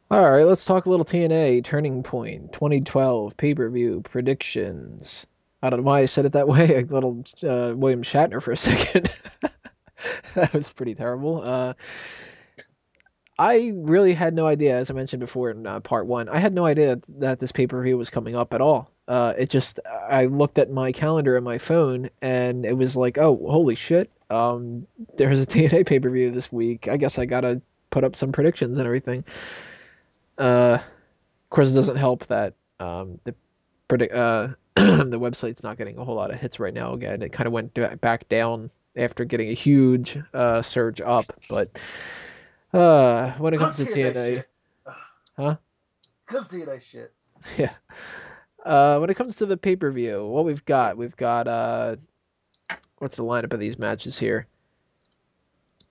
All right, let's talk a little TNA Turning Point 2012 pay-per-view predictions. I don't know why I said it that way. A little William Shatner for a second. That was pretty terrible. I really had no idea, as I mentioned before in part one, I had no idea that this pay-per-view was coming up at all. I looked at my calendar on my phone and it was like, oh, holy shit. There's a TNA pay-per-view this week. I guess I gotta put up some predictions and everything. Of course, it doesn't help that the the website's not getting a whole lot of hits right now. Again, it kind of went back down after getting a huge surge up. But when it comes Cause to TNA TNA, shit. huh? Cause TNA shit. Yeah. When it comes to the pay per view, what we've got what's the lineup of these matches here?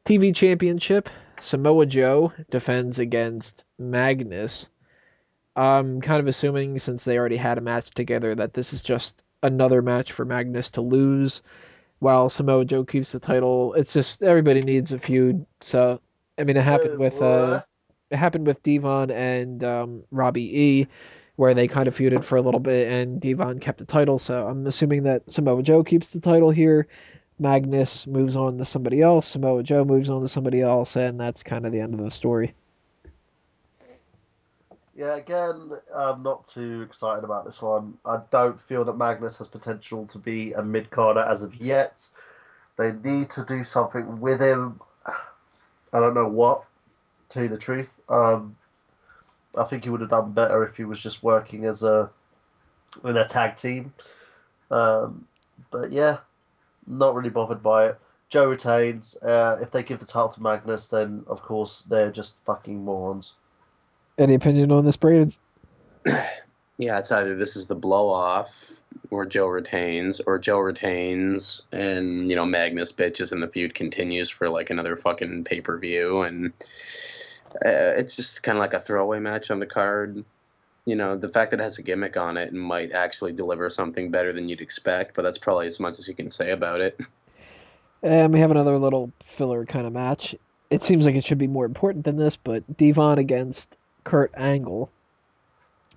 TV Championship. Samoa Joe defends against Magnus. I'm kind of assuming since they already had a match together that this is just another match for Magnus to lose while Samoa Joe keeps the title. It's just everybody needs a feud. So I mean Wait, what? it happened with Devon and Robbie E where they kind of feuded for a little bit and Devon kept the title. So I'm assuming that Samoa Joe keeps the title here. Magnus moves on to somebody else, Samoa Joe moves on to somebody else, and that's kind of the end of the story. Yeah, again, I'm not too excited about this one. I don't feel that Magnus has potential to be a mid carder as of yet. They need to do something with him. I don't know what, to tell you the truth. I think he would have done better if he was just working as a in a tag team. Um, but yeah, not really bothered by it. Joe retains. If they give the title to Magnus, then of course they're just fucking morons. Any opinion on this, Braden? Yeah, it's either this is the blow off or Joe retains and Magnus bitches and the feud continues for like another fucking pay-per-view and it's just kind of like a throwaway match on the card. The fact that it has a gimmick on it might actually deliver something better than you'd expect, but that's probably as much as you can say about it. And we have another little filler kind of match. It seems like it should be more important than this, but Devon against Kurt Angle.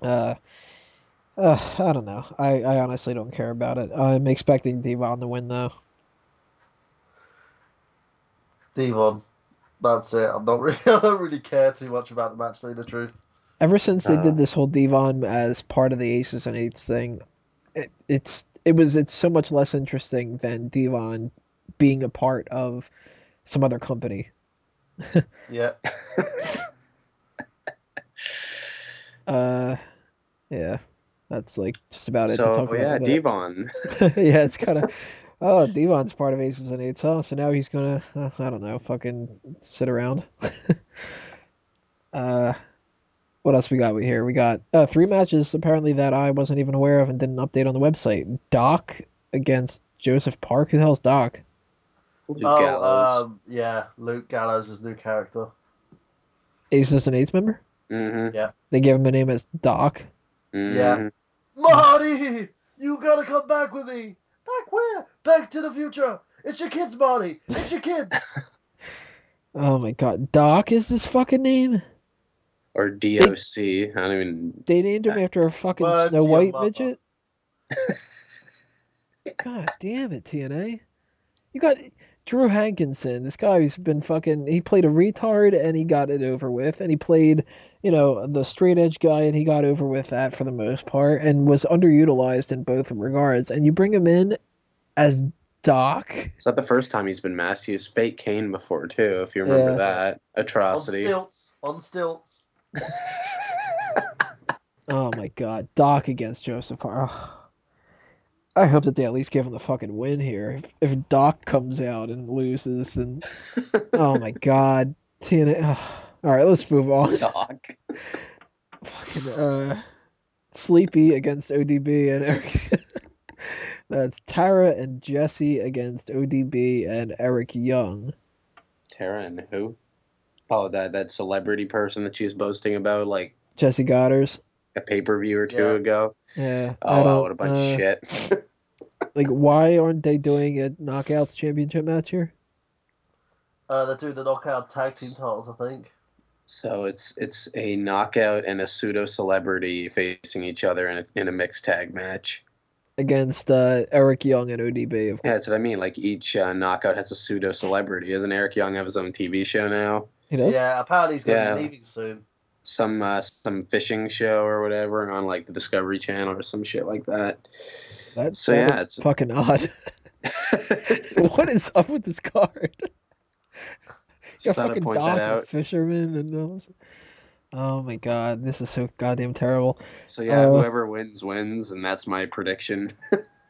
Uh, I don't know. I honestly don't care about it. I'm expecting Devon to win though. Devon. That's it. I'm not really. I don't really care too much about the match. To tell you the truth. Ever since they Uh, did this whole Devon as part of the Aces and Eights thing, it's so much less interesting than Devon being a part of some other company. Yeah. Uh, yeah, that's like just about it to so talk about yeah, with it. Devon. Yeah, it's kind of. Oh, Devon's part of Aces and Eights, huh? So now he's gonna, I don't know, fucking sit around. uh, what else we got here? We got three matches apparently that I wasn't even aware of and didn't update on the website. Doc against Joseph Park. Who the hell's Doc? Luke Oh, Gallows. yeah. Luke Gallows' new character. Aces and Eights member? Mm-hmm. Yeah. They gave him a name as Doc. Yeah. Mm-hmm. Marty, you gotta come back with me. Back where? Back to the future. It's your kids, Marty. It's your kids. Oh my god, Doc is this fucking name? Or They DOC. I don't even. they named him after a fucking Word Snow to your White mother. midget? God damn it, TNA. You got Drew Hankinson, this guy who's been fucking. He played a retard and he got it over with, and he played, the straight edge guy and he got over with that for the most part, and was underutilized in both regards. And you bring him in as Doc. It's not the first time he's been masked. He was fake Kane before too, if you remember Yeah. Yeah. that On atrocity. stilts. On stilts. Oh my god, Doc against Joseph Park. I hope that they at least give him the fucking win here. If Doc comes out and loses, then oh my god, TNA. All right, let's move on. Doc. Fucking Sleepy against ODB and Eric. That's Tara and Jesse against ODB and Eric Young. Tara and who? Oh, that celebrity person that she was boasting about like Jesse Godderz. a pay-per-view or two Yeah. ago. Yeah, I Oh wow, don't what a bunch of shit. like why aren't they doing a knockouts championship match here? They're doing the knockout tag team titles, I think. So it's a knockout and a pseudo celebrity facing each other in a mixed tag match. Against Eric Young and ODB, of course. Yeah, that's what I mean. Like each knockout has a pseudo celebrity. Doesn't Eric Young have his own TV show now? He does? Yeah, apparently he's going to Yeah. be leaving soon. Some fishing show or whatever on like the Discovery Channel or some shit like that. That yeah, is fucking odd. What is up with this card? Just Got thought I'd fucking point Doc that and out. Fisherman and those. Oh my god, this is so goddamn terrible. So yeah, whoever wins, and that's my prediction.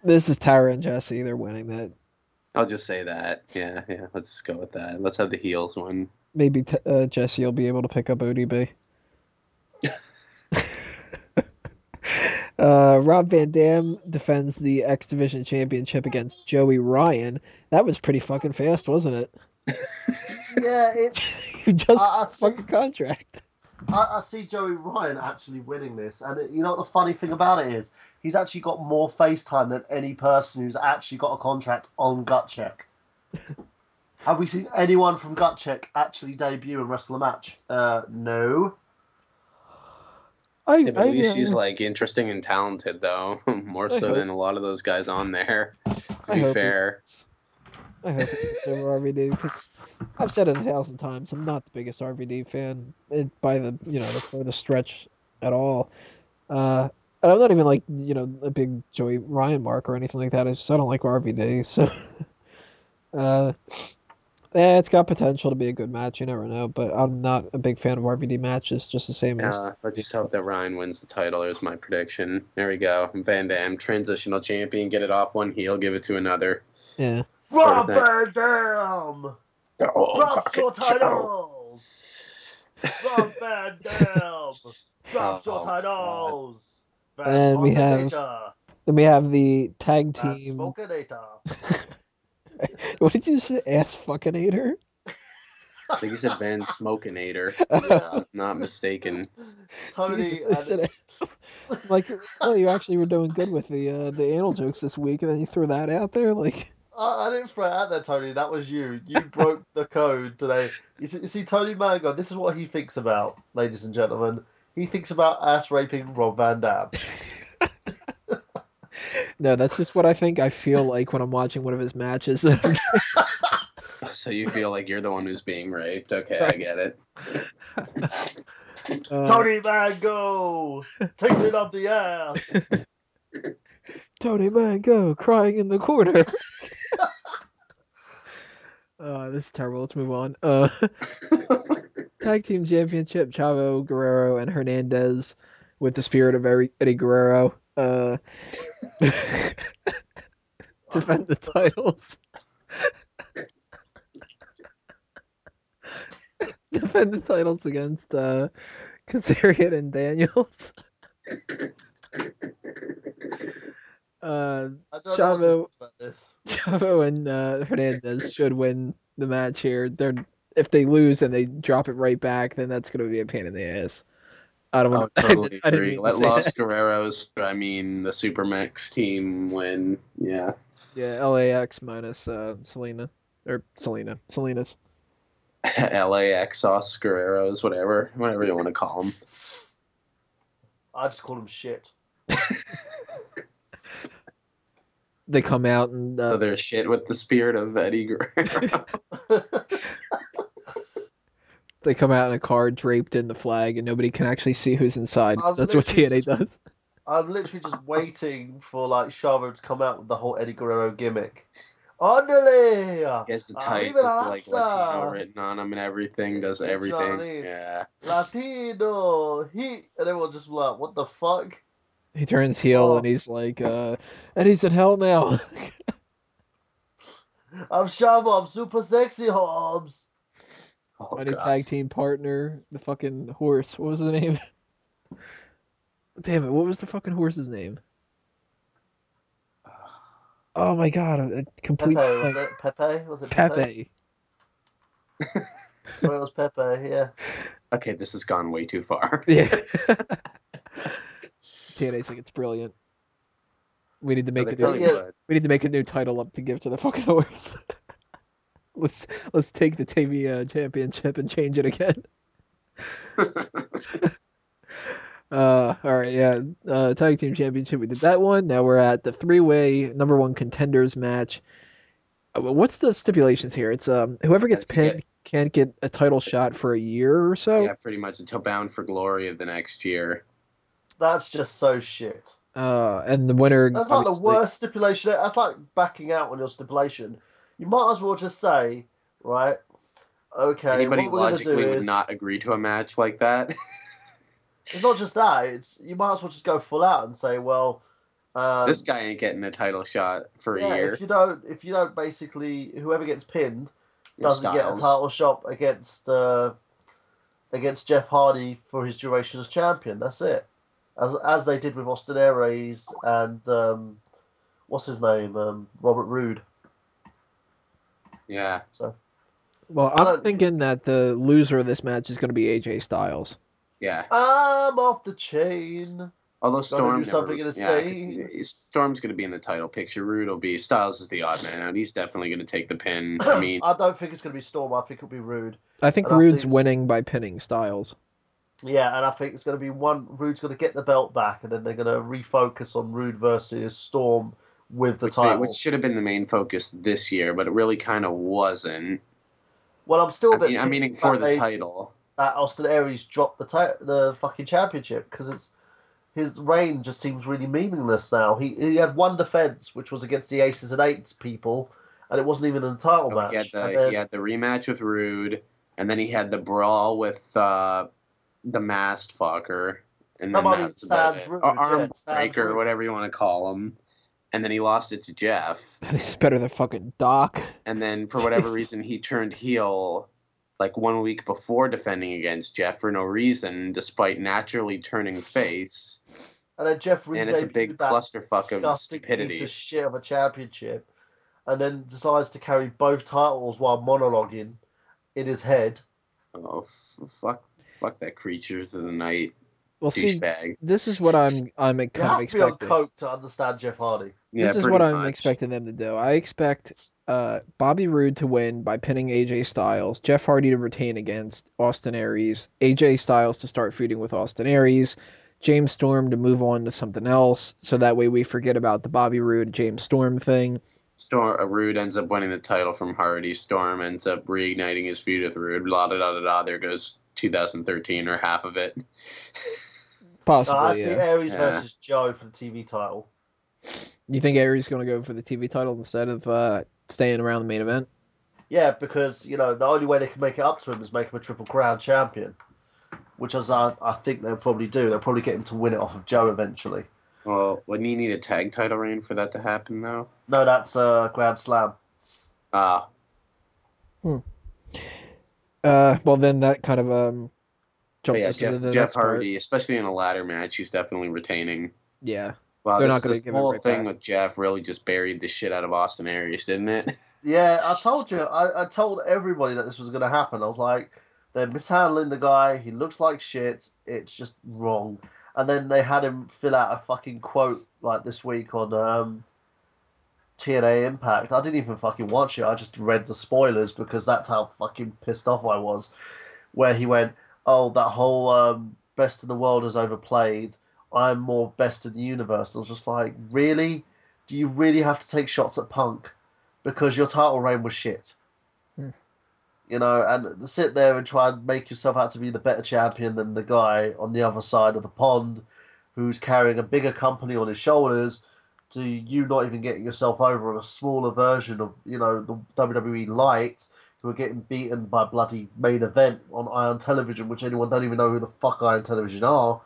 This is Tara and Jesse. They're winning that. I'll just say that. Yeah. Let's just go with that. Let's have the heels win. Maybe Jesse will be able to pick up ODB. Rob Van Dam defends the X Division Championship against Joey Ryan. That was pretty fucking fast, wasn't it? Yeah, it's... You just fucking contract. I see Joey Ryan actually winning this, and you know what the funny thing about it is? He's actually got more face time than any person who's actually got a contract on Gut Check. Have we seen anyone from Gut Check actually debut and wrestle a match? No. At least he's like interesting and talented, though. More so than a lot of those guys on there. To be fair, I hope it's over RVD, because I've said it 1,000 times. I'm not the biggest RVD fan by the furthest stretch at all. And I'm not even like a big Joey Ryan mark or anything like that. I don't like RVD. So, it's got potential to be a good match. You never know, but I'm not a big fan of RVD matches. Just the same as. I just hope that Ryan wins the title. There's my prediction. There we go. Van Dam, transitional champion. Get it off one heel, give it to another. Yeah. Rob Van Dam! Drop your titles! Rob Van Dam! Drop your titles! And we have the tag team. What did you say? Ass fuckinator? I think he said Van Smokinator. Yeah. Not mistaken. Tony. Like, oh, you actually were doing good with the anal jokes this week, and then you threw that out there, like. I didn't throw it out there, Tony. That was you. You broke the code today. You see, Tony Mango, this is what he thinks about, ladies and gentlemen. He thinks about ass raping Rob Van Dam. No, that's just what I think. I feel like when I'm watching one of his matches. So you feel like you're the one who's being raped? Okay, I get it. Tony Mango takes it up the ass. Tony Mango crying in the corner. This is terrible. Let's move on. Tag Team Championship: Chavo, Guerrero, and Hernandez with the spirit of Eddie Guerrero. Defend the titles. Defend the titles against Kazarian and Daniels. Chavo and Hernandez should win the match here. If they lose and they drop it right back, then that's going to be a pain in the ass. I don't want to totally agree. Let Los Guerreros, the Supermax team win. Yeah. Yeah, LAX minus Selena's. LAX, Os Guerreros, whatever you want to call them. I just call them shit. They come out and so they're shit with the spirit of Eddie Guerrero. They come out in a car draped in the flag, and nobody can actually see who's inside. That's what TNA does. I'm literally just waiting for Chavo to come out with the whole Eddie Guerrero gimmick. Andale! He has the tights with Latino written on them and everything. Does everything. You know what I mean? Yeah. Latino, and everyone just be like, "What the fuck?" He turns heel and he's like, "Eddie's in hell now." I'm Chavo. I'm super sexy, Hobbs. My new tag team partner, the fucking horse. What was the name? Damn it! What was the fucking horse's name? Oh my god! A complete. Pepe, was it Pepe? Was it Pepe? So it was Pepe. Yeah. Okay, this has gone way too far. Yeah. TNA's like, it's brilliant. We need to make We need to make a new title up to give to the fucking horse. Let's take the TV championship and change it again. All right, yeah. Tag team championship. We did that one. Now we're at the three-way number one contenders match. What's the stipulations here? It's whoever gets pinned can't get a title shot for a year or so. Yeah, pretty much until Bound for Glory of the next year. That's just so shit. And the winner. That's like the worst stipulation. That's like backing out on your stipulation. You might as well just say, right, okay, anybody what we're going to logically do would is... not agree to a match like that. It's not just that. It's you might as well just go full out and say, well, this guy ain't getting a title shot for a year. If you don't basically, whoever gets pinned doesn't get a Styles. title shot against Jeff Hardy for his duration as champion. That's it. As they did with Austin Aries and what's his name, Robert Roode. Yeah. So. Well, I'm thinking that the loser of this match is going to be AJ Styles. Yeah. I'm off the chain. Although Storm Storm's going to be in the title picture. Roode will be. Styles is the odd man out. He's definitely going to take the pin. I mean, I don't think it's going to be Storm. I think it'll be Roode. I think Roode's winning by pinning Styles. Yeah, and I think it's going to be Roode's going to get the belt back, and then they're going to refocus on Roode versus Storm with the title. Which should have been the main focus this year, but it really kind of wasn't. Well, I'm still a bit. I'm meaning for the title. That Austin Aries dropped the fucking championship because his reign just seems really meaningless now. He had one defense, which was against the Aces and Eights people, and it wasn't even in the title match. He had the rematch with Roode, and then he had the brawl with the masked fucker, and then that's about it. Arm breaker, or whatever you want to call him. And then he lost it to Jeff. He's better than fucking Doc. And then for whatever reason, he turned heel like 1 week before defending against Jeff for no reason, despite naturally turning face. And then Jeff and it's a big clusterfuck of stupidity. Piece of shit of a championship, and then decides to carry both titles while monologuing in his head. Oh, fuck that Creatures of the Night. Well, douchebag. See, this is what I'm kind of expecting. You have to be on coke to understand Jeff Hardy. This is what I'm expecting them to do. I expect Bobby Roode to win by pinning AJ Styles, Jeff Hardy to retain against Austin Aries, AJ Styles to start feuding with Austin Aries, James Storm to move on to something else, so that way we forget about the Bobby Roode James Storm thing. Roode ends up winning the title from Hardy. Storm ends up reigniting his feud with Roode. Blah, blah, blah, blah. There goes 2013 or half of it. Possibly, I see Aries versus Joe for the TV title. You think Aries is going to go for the TV title instead of staying around the main event? Yeah, because, the only way they can make it up to him is make him a Triple Crown champion. Which I think they'll probably do. They'll probably get him to win it off of Joe eventually. Well, wouldn't you need a tag title reign for that to happen, though? No, that's Grand Slam. Ah. Well, then that kind of jumps us into the Jeff next Hardy, part. Especially in a ladder match, he's definitely retaining. Yeah. Wow, they're not going to give whole it right thing back. with Jeff really just buried the shit out of Austin Aries, didn't it? Yeah, I told you. I told everybody that this was going to happen. I was like, they're mishandling the guy. He looks like shit. It's just wrong. And then they had him fill out a fucking quote like this week on TNA Impact. I didn't even fucking watch it. I just read the spoilers because that's how fucking pissed off I was. Where he went, oh, that whole best in the world is overplayed. I'm more best in the universe. I was just like, really? Do you really have to take shots at Punk? Because your title reign was shit. And to sit there and try and make yourself out to be the better champion than the guy on the other side of the pond who's carrying a bigger company on his shoulders, to you not even getting yourself over on a smaller version of, the WWE Light, who are getting beaten by bloody main event on Iron Television, which anyone don't even know who the fuck Iron Television are,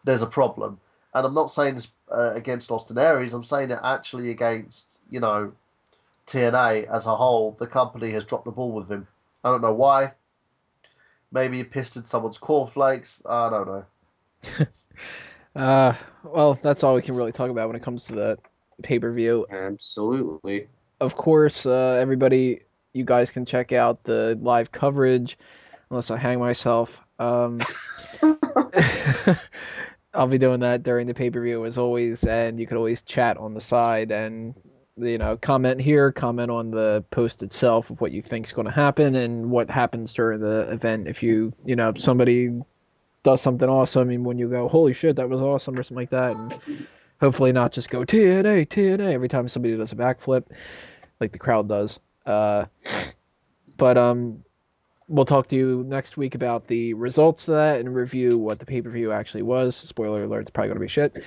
there's a problem. And I'm not saying this against Austin Aries, I'm saying it actually against, TNA as a whole. The company has dropped the ball with him. I don't know why. Maybe he pissed in someone's cornflakes. I don't know. Well, that's all we can really talk about when it comes to the pay-per-view. Absolutely. Of course, everybody, you guys can check out the live coverage, unless I hang myself. I'll be doing that during the pay-per-view as always, and you can always chat on the side and comment here, comment on the post itself of what you think is going to happen and what happens during the event. If somebody does something awesome, and when you go, holy shit, that was awesome, or something like that, and hopefully not just go TNA, TNA every time somebody does a backflip, like the crowd does. But we'll talk to you next week about the results of that and review what the pay-per-view actually was. Spoiler alert, it's probably going to be shit.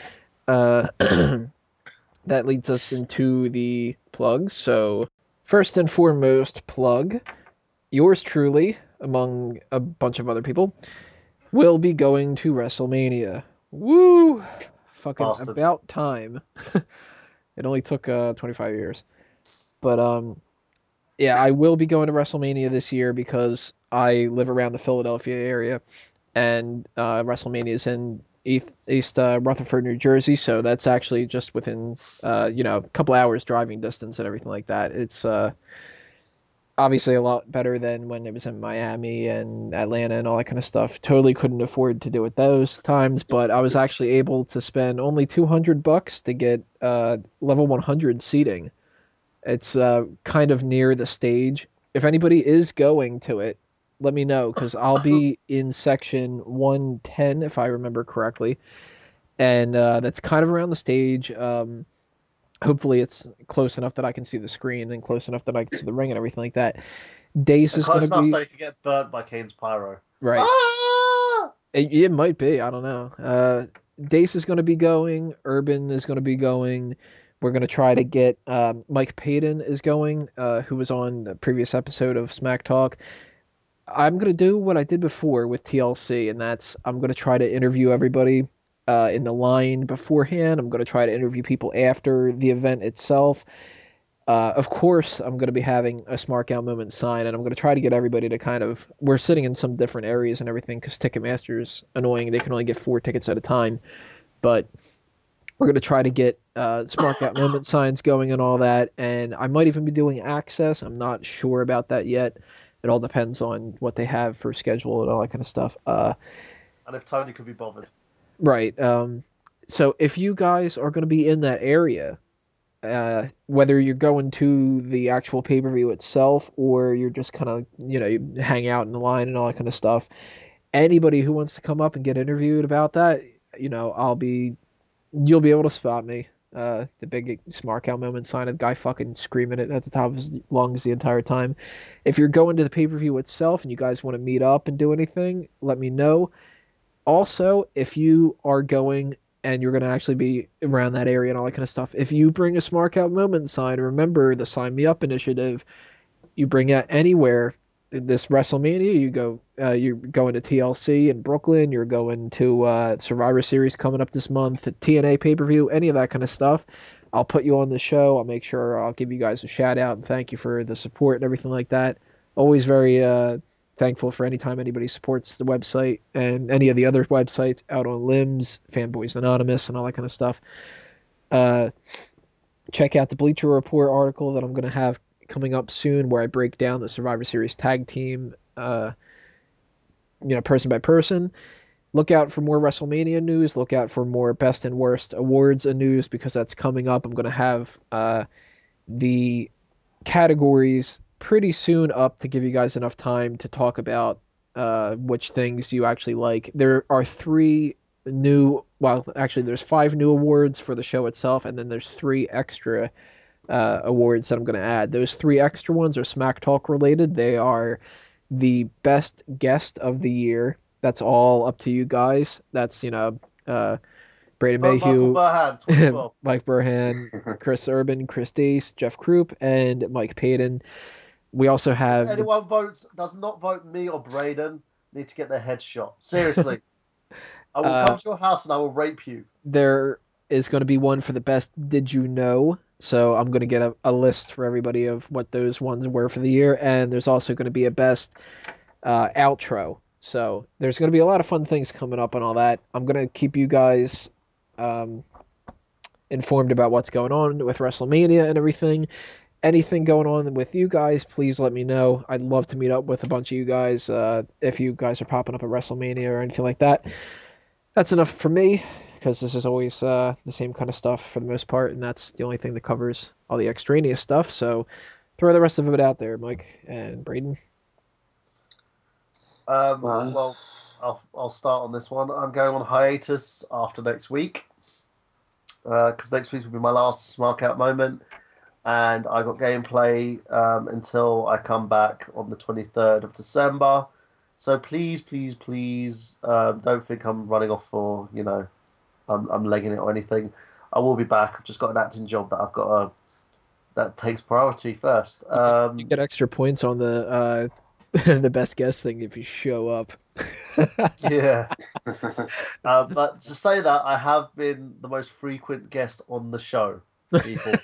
That leads us into the plugs. So, first and foremost, plug. Yours truly, among a bunch of other people, will be going to WrestleMania. Woo! Fucking Bastard. about time. It only took 25 years. But, yeah, I will be going to WrestleMania this year because I live around the Philadelphia area, and WrestleMania is in East Rutherford, New Jersey, so that's actually just within a couple hours driving distance and everything like that. It's obviously a lot better than when it was in Miami and Atlanta and all that kind of stuff. Totally couldn't afford to do it those times, but I was actually able to spend only $200 to get level 100 seating. It's kind of near the stage. If anybody is going to it, let me know, because I'll be in section 110, if I remember correctly. And that's kind of around the stage. Hopefully it's close enough that I can see the screen and close enough that I can see the ring and everything like that. Dace is going Close to enough be... so you can get burnt by Kane's pyro. Right. Ah! It might be. I don't know. Dace is going to be going. Urban is going to be going. We're going to try to get Mike Payton is going, who was on the previous episode of Smack Talk. I'm going to do what I did before with TLC, and that's I'm going to try to interview everybody in the line beforehand. I'm going to try to interview people after the event itself. Of course, I'm going to be having a Smark Out Moment sign, and I'm going to try to get everybody to kind of... We're sitting in some different areas and everything because Ticketmaster's annoying. They can only get 4 tickets at a time. But we're going to try to get Smark Out Moment signs going and all that. And I might even be doing access. I'm not sure about that yet. It all depends on what they have for schedule and all that kind of stuff. And if Tony could be bothered. Right. So if you guys are going to be in that area... whether you're going to the actual pay-per-view itself or you're just kind of, you hang out in the line and all that kind of stuff, anybody who wants to come up and get interviewed about that, you'll be able to spot me. The big Smark Out Moment sign, a guy fucking screaming it at the top of his lungs the entire time. If you're going to the pay-per-view itself and you guys want to meet up and do anything, let me know. Also, if you are going and you're going to actually be around that area and all that kind of stuff, if you bring a Smark Out Moment sign, remember the Sign Me Up initiative, you bring it anywhere. This WrestleMania, you're going to TLC in Brooklyn, you're going to Survivor Series coming up this month, TNA pay-per-view, any of that kind of stuff. I'll put you on the show. I'll make sure I'll give you guys a shout out and thank you for the support and everything like that. Always very thankful for any time anybody supports the website and any of the other websites, Out on Limbs, Fanboys Anonymous, and all that kind of stuff. Check out the Bleacher Report article that I'm going to have coming up soon where I break down the Survivor Series tag team, person by person. Look out for more WrestleMania news. Look out for more best and worst awards and news because that's coming up. I'm going to have the categories pretty soon up to give you guys enough time to talk about which things you actually like. There are 3 new... Well, actually, there's 5 new awards for the show itself, and then there's 3 extra awards that I'm going to add. Those 3 extra ones are Smack Talk related. They are the best guest of the year. That's all up to you guys. That's, Braden Mayhew, Mike Burhan, Chris Urban, Chris Deese, Jeff Krupp, and Mike Payton. We also have... Anyone does not vote me or Braden, need to get their head shot. Seriously. I will come to your house and I will rape you. There is going to be one for the best Did You Know? So I'm going to get a list for everybody of what those ones were for the year. And there's also going to be a best outro. So there's going to be a lot of fun things coming up and all that. I'm going to keep you guys informed about what's going on with WrestleMania and everything. Anything going on with you guys, please let me know. I'd love to meet up with a bunch of you guys if you guys are popping up at WrestleMania or anything like that. That's enough for me. because this is always the same kind of stuff for the most part, and that's the only thing that covers all the extraneous stuff. So throw the rest of it out there, Mike and Braden. Well, I'll start on this one. I'm going on hiatus after next week because next week will be my last Smark Out moment, and I got gameplay until I come back on the 23rd of December. So please, please, please, don't think I'm running off for I'm legging it or anything. I will be back. I've just got an acting job that I've got that takes priority first. You get extra points on the the best guest thing if you show up. Yeah. But to say that, I have been the most frequent guest on the show, people.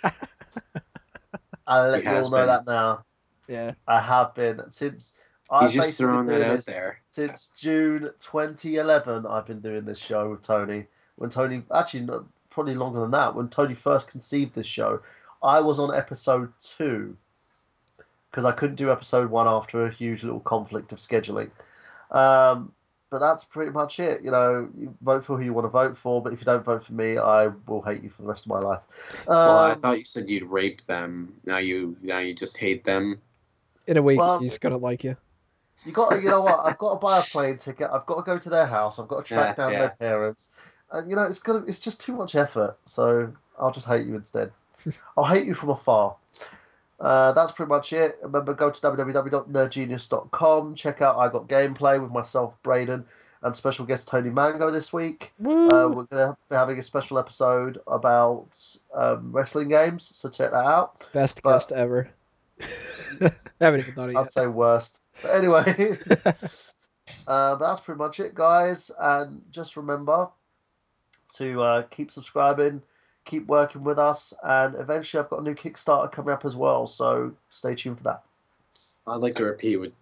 I'll let you all know that now. Yeah. I have been since He's just throwing that out there. Since June 2011, I've been doing this show with Tony. When Tony, actually, probably longer than that, when Tony first conceived this show, I was on episode 2 because I couldn't do episode 1 after a huge little conflict of scheduling. But that's pretty much it. You vote for who you want to vote for, but if you don't vote for me, I will hate you for the rest of my life. Well, I thought you said you'd rape them. Now you just hate them. In a week, he's gonna like you. You know what? I've got to buy a plane ticket. I've got to go to their house. I've got to track down their parents, and it's just too much effort. So I'll just hate you instead. I'll hate you from afar. That's pretty much it. Remember, go to www.nerdgenius.com. Check out I Got Gameplay with myself, Braden, and special guest Tony Mango this week. We're going to be having a special episode about wrestling games, so check that out. Best guest ever. I haven't even thought of it yet. I'd say worst. But anyway, but that's pretty much it, guys. And just remember to keep subscribing, keep working with us, and eventually I've got a new Kickstarter coming up as well, so stay tuned for that. I'd like to repeat what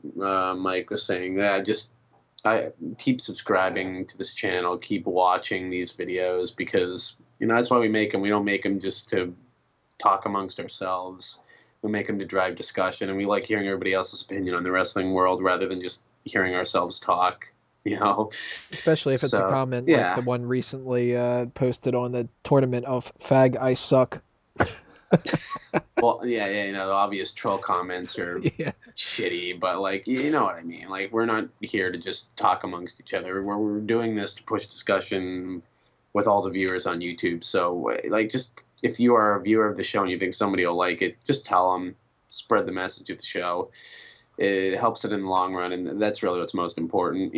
Mike was saying. I keep subscribing to this channel, keep watching these videos, because that's why we make them. We don't make them just to talk amongst ourselves. We make them to drive discussion, and we like hearing everybody else's opinion on the wrestling world rather than just hearing ourselves talk. Especially if it's a comment like the one recently posted on the tournament of "Fag, I suck." Well, the obvious troll comments are shitty, but you know what I mean. We're not here to just talk amongst each other. We're doing this to push discussion with all the viewers on YouTube. So, just if you are a viewer of the show and you think somebody will like it, just tell them, spread the message of the show. It helps it in the long run, and that's really what's most important.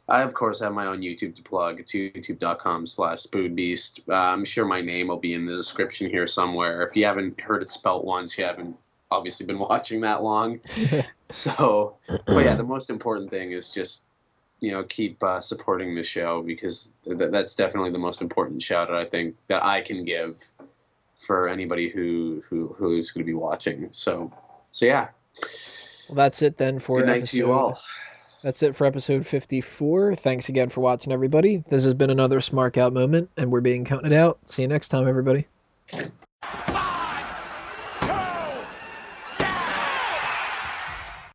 I, of course, have my own YouTube to plug. It's youtube.com/spoodbeast. I'm sure my name will be in the description here somewhere. If you haven't heard it spelt once, you haven't obviously been watching that long. So, but yeah, the most important thing is just, keep supporting the show, because that's definitely the most important shout out I think that I can give for anybody who's going to be watching. So yeah. Well, that's it then for Good night to you all. That's it for episode 54. Thanks again for watching, everybody. This has been another Smark Out moment, and we're being counted out. See you next time, everybody. 5, 2,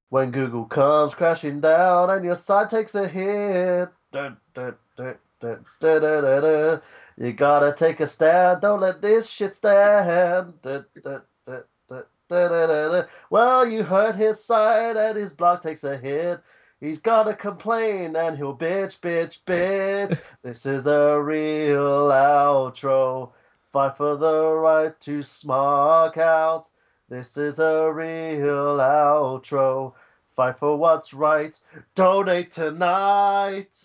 When Google comes crashing down and your site takes a hit, dun, dun, dun, dun, dun, dun, dun, dun. You gotta take a stand. Don't let this shit stand. Dun, dun, dun, dun, dun, dun, dun, dun. Well, you heard his side and his blog takes a hit. He's gonna complain and he'll bitch, bitch, bitch. This is a real outro. Fight for the right to smark out. This is a real outro. Fight for what's right. Donate tonight.